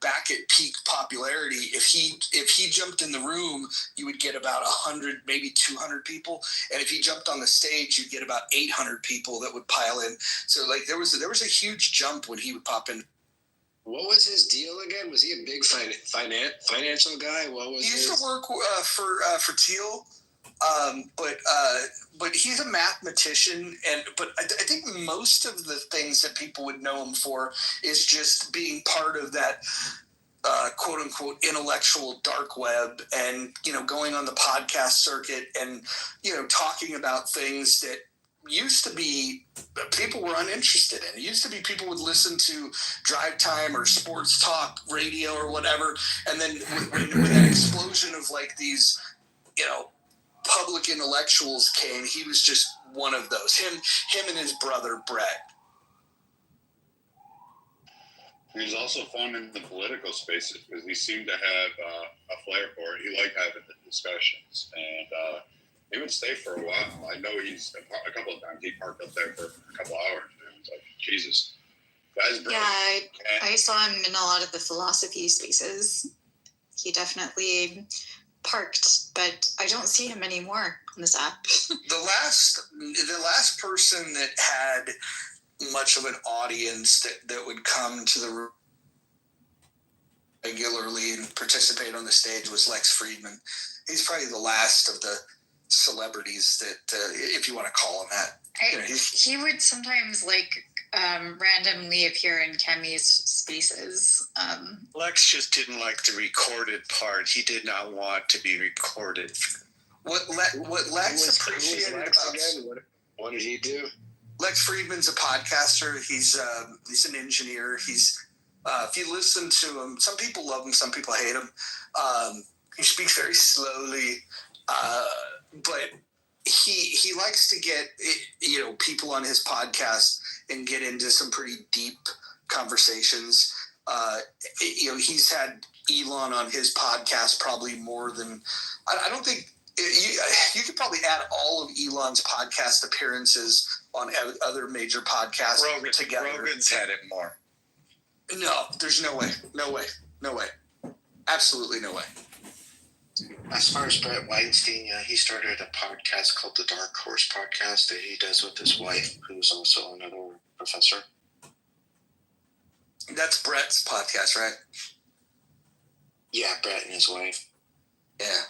back at peak popularity, if he jumped in the room, you would get about 100, maybe 200 people, and if he jumped on the stage, you'd get about 800 people that would pile in. So like there was a huge jump when he would pop in. What was his deal again? Was he a big financial guy? What was he used to work for Teal, but he's a mathematician, but I think most of the things that people would know him for is just being part of that quote unquote intellectual dark web, and going on the podcast circuit and talking about things that used to be people were uninterested in. It used to be people would listen to Drive Time or sports talk radio or whatever, and then when that explosion of like these public intellectuals came, he was just one of those. Him and his brother Brett. He was also fun in the political spaces because he seemed to have a flair for it. He liked having the discussions, and he would stay for a while. I know he's a couple of times he parked up there for a couple hours. And it's like, Jesus, guy's brilliant. Yeah, I saw him in a lot of the philosophy spaces. He definitely parked, but I don't see him anymore on this app. The last person that had much of an audience that would come to the room regularly and participate on the stage was Lex Friedman. He's probably the last of the celebrities that, if you want to call him that. He would sometimes randomly appear in Kemi's spaces. Lex just didn't like the recorded part. He did not want to be recorded. What Lex appreciated about what did he do? Lex Friedman's a podcaster. He's an engineer. He's if you listen to him, some people love him, some people hate him. He speaks very slowly, but he likes to get people on his podcast and get into some pretty deep conversations. He's had Elon on his podcast probably more than I don't think you could probably add all of Elon's podcast appearances on other major podcasts together. Rogan's had it more. No, there's no way. Absolutely no way. As far as Brett Weinstein, he started a podcast called the Dark Horse Podcast that he does with his wife, who's also another professor. That's Brett's podcast, right? Yeah, Brett and his wife. Yeah.